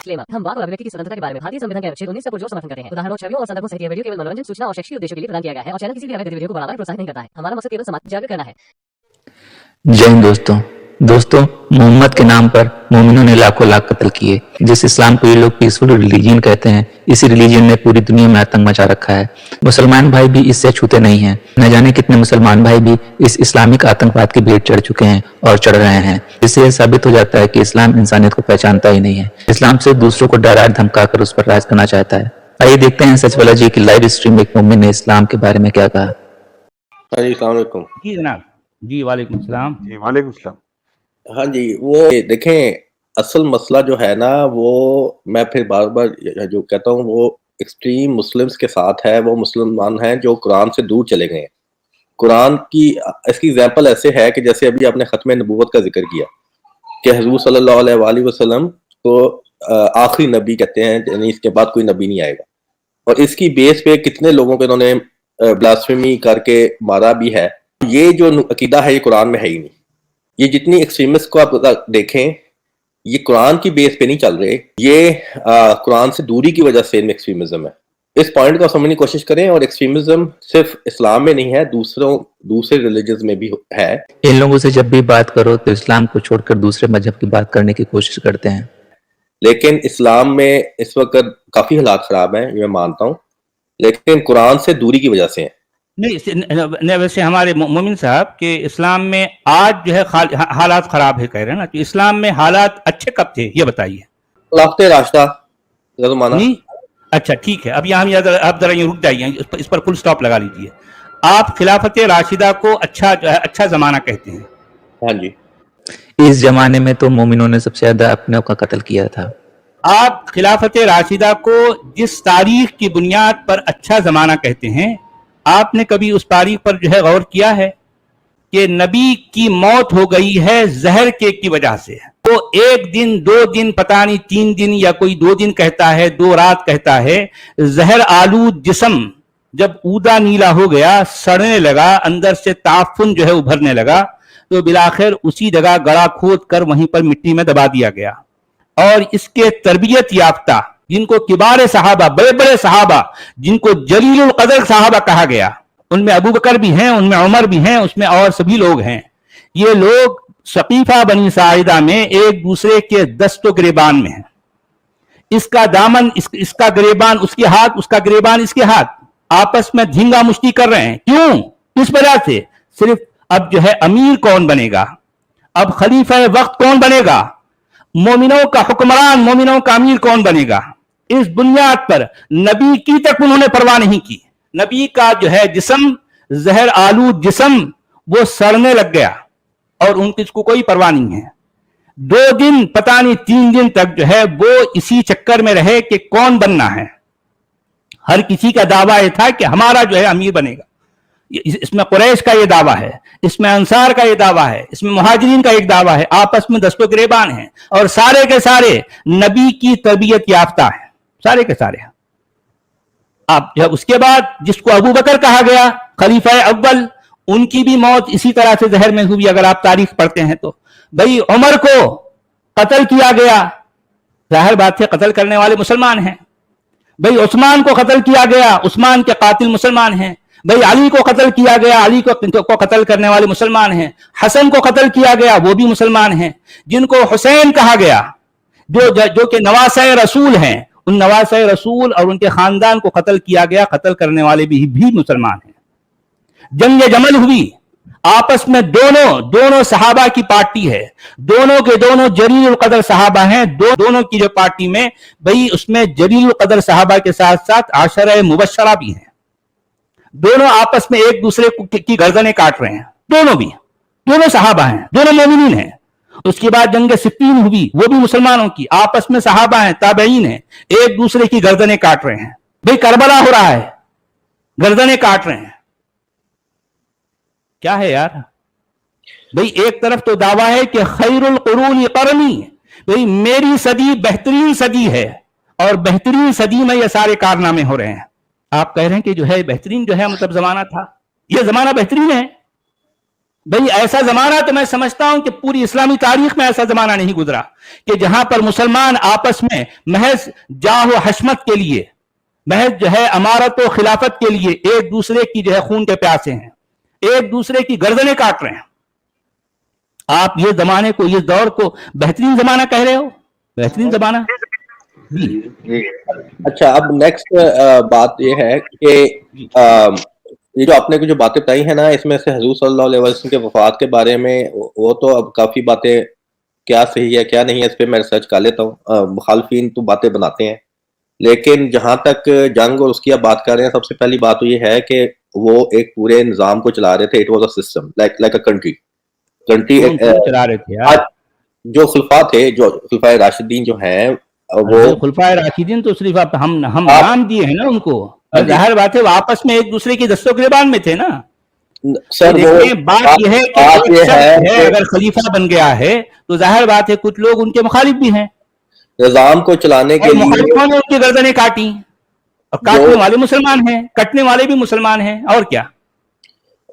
Disclaimer, हम वाक और अभिव्यक्ति की स्वतंत्रता के बारे में भारतीय संविधान के अनुच्छेद 19 का पुरजोर समर्थन करते हैं। उदाहरणों, छवियों और संदर्भों सहित यह वीडियो केवल मनोरंजन, सूचना और शैक्षिक उद्देश्यों के लिए प्रदान किया गया है और चैनल किसी भी अवैध गतिविधियों को बढ़ावा या प्रोत्साहित नहीं करता है। हमारा मकसद केवल समाज जागरूक करना है। जय हिंद दोस्तों, मोहम्मद के नाम पर मोमिनों ने लाखों लाख कत्ल किए। जिस इस्लाम को ये लोग पीसफुल रिलीजन कहते हैं, इसी रिलीजन ने पूरी दुनिया में आतंक मचा रखा है। मुसलमान भाई भी इससे छूते नहीं हैं। न जाने कितने मुसलमान भाई भी इस इस्लामिक आतंकवाद की भेंट चढ़ चुके हैं और चढ़ रहे हैं। इससे यह साबित हो जाता है कि इस्लाम इंसानियत को पहचानता ही नहीं है। इस्लाम से दूसरों को डरा धमका कर उस पर राज करना चाहता है। आइए देखते हैं सचवाला जी की लाइव स्ट्रीम में एक मोमिन ने इस्लाम के बारे में क्या कहा। जी जनाब। जी वालेकुम सलाम। जी वालेकुम सलाम। हाँ जी, वो देखें, असल मसला जो है ना, वो मैं फिर बार बार जो कहता हूँ, वो एक्सट्रीम मुस्लिम्स के साथ है। वो मुसलमान हैं जो कुरान से दूर चले गए हैं। कुरान की इसकी एग्जांपल ऐसे है कि जैसे अभी आपने खत्म नबूवत का जिक्र किया कि हुजूर सल्लल्लाहु अलैहि वसल्लम को आखिरी नबी कहते हैं, यानी इसके बाद कोई नबी नहीं आएगा। और इसकी बेस पे कितने लोगों को इन्होंने ब्लास्फेमी करके मारा भी है। ये जो अकीदा है ये कुरान में है ही नहीं। ये जितनी एक्सट्रीमिस्ट को आप देखें, ये कुरान की बेस पे नहीं चल रहे। ये कुरान से दूरी की वजह से इनमें एक्सट्रीमिज्म है। इस पॉइंट को समझने की कोशिश करें। और एक्सट्रीमिज्म सिर्फ इस्लाम में नहीं है, दूसरे रिलीजन्स में भी है। इन लोगों से जब भी बात करो तो इस्लाम को छोड़कर दूसरे मजहब की बात करने की कोशिश करते हैं। लेकिन इस्लाम में इस वक्त काफी हालात खराब हैं, ये मैं मानता हूँ, लेकिन कुरान से दूरी की वजह से है। नहीं, वैसे हमारे मोमिन साहब के इस्लाम में आज जो है हालात खराब है कह रहे हैं ना, तो इस्लाम में हालात अच्छे कब थे ये बताइए। खिलाफत राशिदा का ज़माना। नहीं, अच्छा ठीक है, अब यहाँ आप जरा रुक जाइए, इस पर फुल स्टॉप लगा लीजिए। आप खिलाफत राशिदा को अच्छा जमाना कहते हैं? हाँ जी। इस जमाने में तो मोमिनों ने सबसे ज्यादा अपने का कत्ल किया था। आप खिलाफत राशिदा को जिस तारीख की बुनियाद पर अच्छा जमाना कहते हैं, आपने कभी उस तारीख पर जो है गौर किया है कि नबी की मौत हो गई है जहर के की वजह से? वो 1 दिन 2 दिन पता नहीं 3 दिन या कोई 2 दिन कहता है, 2 रात कहता है। जहर आलूद जिस्म जब ऊदा नीला हो गया, सड़ने लगा, अंदर से ताफुन जो है उभरने लगा, तो बिलाखिर उसी जगह गड़ा खोद कर वहीं पर मिट्टी में दबा दिया गया। और इसके तरबियत याफ्ता जिनको किबार सहाबा, बड़े बड़े सहाबा, जिनको जलीलुल कदर सहाबा कहा गया, उनमें अबू बकर भी हैं, उनमें उमर भी हैं, उसमें और सभी लोग हैं। ये लोग सकीफा बनी साइदा में एक दूसरे के दस्तो गिरेबान में हैं। इसका दामन इसका गिरेबान उसके हाथ, उसका गिरेबान इसके हाथ, आपस में धींगा मुश्ती कर रहे हैं। क्यों? किस वजह से? सिर्फ अब जो है अमीर कौन बनेगा, अब खलीफा वक्त कौन बनेगा, मोमिनों का हुक्मरान, मोमिनों का अमीर कौन बनेगा। इस बुनियाद पर नबी की तक उन्होंने परवाह नहीं की। नबी का जो है जिस्म, जहर आलूद जिस्म, वो सड़ने लग गया और उनकी इसको कोई परवाह नहीं है। 2 दिन पता नहीं 3 दिन तक जो है वो इसी चक्कर में रहे कि कौन बनना है। हर किसी का दावा यह था कि हमारा जो है अमीर बनेगा। इसमें कुरैश का ये दावा है, इसमें अंसार का ये दावा है, इसमें मुहाजिरीन का एक दावा है, आपस में दस्तो गिरेबान है और सारे के सारे नबी की तरबियत याफ्ता है, सारे के सारे। आप जब उसके बाद जिसको अबू बकर कहा गया खलीफा अव्वल, उनकी भी मौत इसी तरह से जहर में हुई। अगर आप तारीख पढ़ते हैं तो भाई उमर को कत्ल किया गया, जाहिर बात है कत्ल करने वाले मुसलमान हैं। भाई उस्मान को कत्ल किया गया, उस्मान के कातिल मुसलमान हैं। भाई अली को कत्ल किया गया, अली को कत्ल करने वाले मुसलमान हैं। हसन को कत्ल किया गया, वो भी मुसलमान हैं। जिनको हुसैन कहा गया, जो कि नवासे रसूल हैं, उन नवासे रसूल और उनके खानदान को कत्ल किया गया, कत्ल करने वाले भी मुसलमान हैं। जंग जमल हुई, आपस में दोनों सहाबा की पार्टी है, दोनों के दोनों जलीलुल कदर सहाबा हैं। दोनों की जो पार्टी में भाई उसमें जलीलुल कदर सहाबा के साथ साथ आशरा मुबश्शरा भी हैं। दोनों आपस में एक दूसरे की गर्दनें काट रहे हैं। दोनों सहाबा हैं, दोनों मोमिनीन हैं। उसके बाद जंग सिफ्फीन हुई, वो भी मुसलमानों की, आपस में सहाबा हैं, ताबईन हैं, एक दूसरे की गर्दनें काट रहे हैं। भाई करबला हो रहा है, गर्दनें काट रहे हैं। क्या है यार भाई? एक तरफ तो दावा है कि खैरुल कुरून करनी, भाई मेरी सदी बेहतरीन सदी है और बेहतरीन सदी में ये सारे कारनामे हो रहे हैं। आप कह रहे हैं कि जो है बेहतरीन जो है मतलब जमाना था, ये जमाना बेहतरीन है। भाई ऐसा जमाना तो मैं समझता हूं कि पूरी इस्लामी तारीख में ऐसा जमाना नहीं गुजरा कि जहां पर मुसलमान आपस में महज जाह हशमत के लिए, महज जो है अमारत और खिलाफत के लिए एक दूसरे की जो है खून के प्यासे हैं, एक दूसरे की गर्दनें काट रहे हैं। आप ये जमाने को, इस दौर को बेहतरीन जमाना कह रहे हो? बेहतरीन जमाना जी। अच्छा, अब नेक्स्ट बात ये है कि ये जो आपने जो बातें बताई है ना, इसमें से हुजूर सल्लल्लाहु अलैहि वसल्लम के वफात के बारे में वो तो अब काफी बातें क्या सही है क्या नहीं है इस पे मैं रिसर्च कर लेता हूँ। मुखालफिन तो बातें बनाते हैं, लेकिन जहां तक जंग और उसकी आप बात कर रहे हैं, सबसे पहली बात तो ये है कि वो एक पूरे निजाम को चला रहे थे। It was a system like a country चला रहे थे यार। जो खुलफा थे, जो खुलफाए राशिदीन जो हैं, वो खुलफाए राशिदीन तो सिर्फ हम नाम दिए हैं ना उनको, जाहिर बात है वो आपस में एक दूसरे की दस्तों गिरबान में थे ना। सर वो बात यह है कि एक शख्स है अगर खलीफा बन गया है तो जाहिर बात है कुछ लोग उनके मुखालिफ भी हैं। निजाम को चलाने के लिए मुखालिफों ने उनकी गर्दनें काटी, और काटने वाले मुसलमान हैं, कटने वाले भी मुसलमान हैं, और क्या।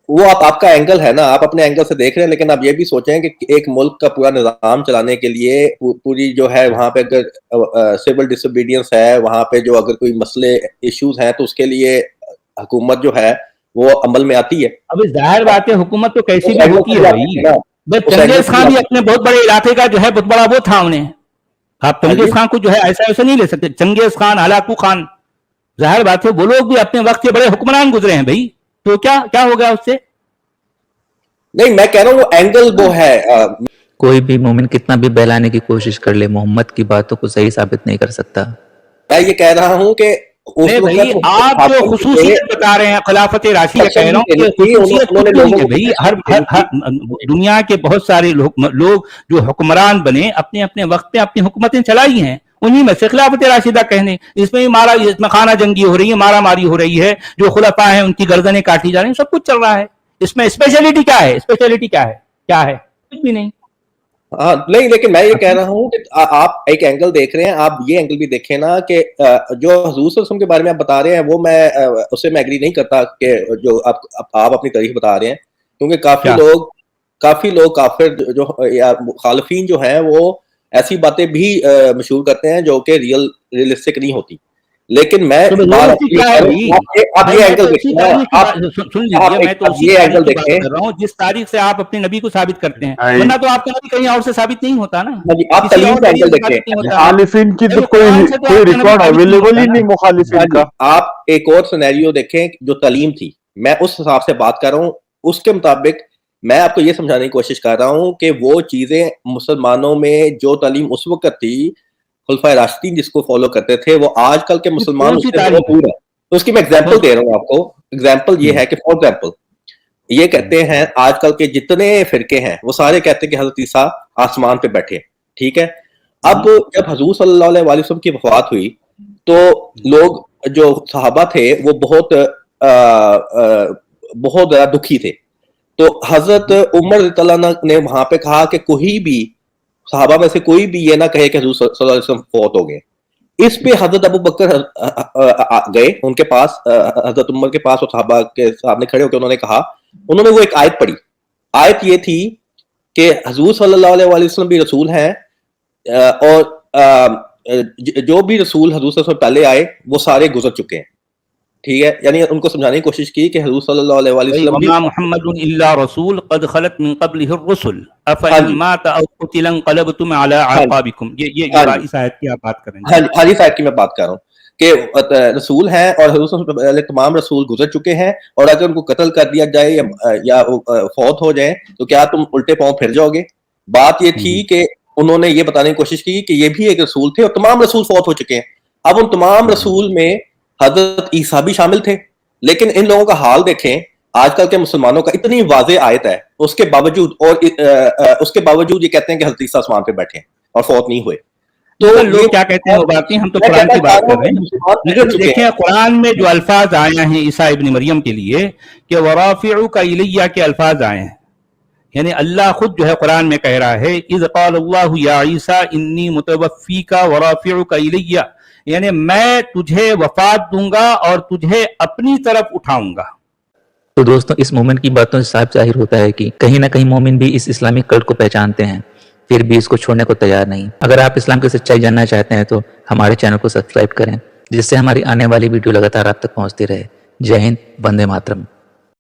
वो आपका एंगल है ना, आप अपने एंगल से देख रहे हैं, लेकिन आप ये भी सोचें कि एक मुल्क का पूरा निजाम चलाने के लिए पूरी जो है वहां पे अगर सिविल डिसोबीडियंस है, वहां पे जो अगर कोई मसले इश्यूज हैं तो उसके लिए हुकूमत जो है वो अमल में आती है। अब जाहिर बात है हुकूमत तो कैसी भी होती है भाई। चंगेज खान भी अपने बहुत बड़े इलाके का जो है बहुत बड़ा वो था उन्हें, आप चंगेज खान को जो है ऐसा नहीं ले सकते। चंगेज खान, हलाकू खान, जाहिर बात है वो लोग भी अपने वक्त के बड़े हुक्मरान गुजरे हैं भाई, तो क्या हो गया उससे। नहीं, मैं कह रहा हूँ वो एंगल वो है। कोई भी मोमिन कितना भी बहलाने की कोशिश कर ले, मोहम्मद की बातों को सही साबित नहीं कर सकता। मैं ये कह रहा हूँ कि भाई आप जो खुसूसियत बता रहे हैं खिलाफत राशिदा, कह रहा हूँ कि भाई हर दुनिया के बहुत सारे लोग जो हुक्मरान बने अपने अपने वक्त पे अपनी हुकूमतें चलाई हैं, उन्हीं में से खिलाफत राशिदा कहने। इसमें इसमें खाना जंगी हो रही है, मारा मारी हो रही है, जो खुलफा है उनकी गर्दनें काटी जा रही हैं, सब कुछ चल रहा है। इसमें स्पेशलिटी क्या है? क्या है? कुछ भी नहीं। हाँ नहीं, लेकिन मैं ये कह रहा हूँ कि आप एक एंगल देख रहे हैं, आप ये एंगल भी देखें ना कि जो हुजूर सल्लल्लाहु अलैहि वसल्लम के बारे में आप बता रहे हैं वो मैं उससे मैं एग्री नहीं करता कि जो आप अपनी तारीख बता रहे हैं, क्योंकि काफी लोग काफिर जो या मुखालिफिन जो हैं वो ऐसी बातें भी मशहूर करते हैं जो कि रियलिस्टिक नहीं होती। लेकिन मैं आप ये एंगल देखें, सुन लीजिए, मैं तो ये एंगल देख रहा हूँ जिस तारीख से आप अपने नबी को साबित करते हैं, वरना तो आपका नबी कहीं और से साबित नहीं होता ना। आप तलीम का एंगल देखें, मुखालिफिन की तो कोई रिकॉर्ड अवेलेबल ही नहीं मुखालिफिन का। आप एक और सिनेरियो देखें जो तलीम थी, मैं उस हिसाब से बात कर रहा हूँ। उसके मुताबिक मैं आपको ये समझाने की कोशिश कर रहा हूँ कि वो चीजें मुसलमानों में जो तालीम उस वक्त थी, खुलफाए राशिदीन जिसको फॉलो करते थे, वो आजकल के मुसलमान उससे बहुत दूर है। तो उसकी मैं एग्जांपल दे रहा हूँ आपको। एग्जांपल ये है कि फॉर एग्जांपल ये कहते हैं आजकल के जितने फिरके हैं वो सारे कहते हैं कि हजरत ईसा आसमान पे बैठे, ठीक है। अब जब हुजूर सल्लल्लाहु अलैहि वसल्लम की वफात हुई तो लोग जो सहाबा थे वो बहुत ज्यादा दुखी थे। तो हजरत उमर रज़ियल्लाहु अन्हु ने वहां पे कहा कि कोई भी सहाबा में से कोई भी ये ना कहे कि हुजूर सल्लल्लाहु अलैहि वसल्लम फौत हो गए। इस पे हजरत अबू बकर गए उनके पास, हजरत उमर के पास, और सहाबा के सामने खड़े होकर उन्होंने कहा, उन्होंने वो एक आयत पढ़ी। आयत ये थी कि हुजूर सल्लल्लाहु अलैहि वसल्लम भी रसूल हैं, और जो भी रसूल हुजूर सल्लल्लाहु अलैहि वसल्लम पहले आए वो सारे गुजर चुके हैं, ठीक है। यानी उनको समझाने की कोशिश की कि हुजूर सल्लल्लाहु अलैहि वसल्लम भी मुहम्मदुन इल्ला रसूल क़द खलत मिन क़ब्लिहि रुसुल अफ़इन मात औ क़ुतिला इंक़लबतुम अला अक़ाबिकुम। ये इस आयत की आप बात कर रहे हैं। हाँ, इस आयत की मैं बात कर रहा हूँ कि रसूल हैं और हुजूर पहले तमाम रसूल गुजर चुके हैं, और अगर उनको कत्ल कर दिया जाए या फौत हो जाए तो क्या तुम उल्टे पांव फिर जाओगे। बात ये थी कि उन्होंने ये बताने की कोशिश की कि ये भी एक रसूल थे और तमाम रसूल फौत हो चुके हैं। अब उन तमाम रसूल में हजरत ईसा भी शामिल थे, लेकिन इन लोगों का हाल देखें आजकल के मुसलमानों का। इतनी वाज़ेह आयत है, उसके बावजूद ये कहते हैं कि हजरत ईसा आसमान पे बैठे हैं और फौत नहीं हुए। तो लोग क्या कहते हैं वो बात नहीं, हम तो कुरान की बात कर रहे हैं। देखिए कुरान में जो अल्फाज आए हैं ईसा इब्न मरियम के लिए कि वराफिउका इलैया के अल्फाज आए हैं, यानी अल्लाह खुद जो है कुरान में कह रहा है इज़ क़ालल्लाहु या ईसा इन्नी मुतवफ़्फ़ीका वराफिउका इलैया, यानी मैं तुझे वफात दूंगा और तुझे अपनी तरफ उठाऊंगा। तो दोस्तों इस मूवमेंट की बातों से साफ जाहिर होता है कि कहीं ना कहीं मोमिन भी इस इस्लामिक कल्ट को पहचानते हैं, फिर भी इसको छोड़ने को तैयार नहीं। अगर आप इस्लाम की सच्चाई जानना चाहते हैं तो हमारे चैनल को सब्सक्राइब करें, जिससे हमारी आने वाली वीडियो लगातार आप तक पहुंचती रहे। जय हिंद, वंदे मातरम।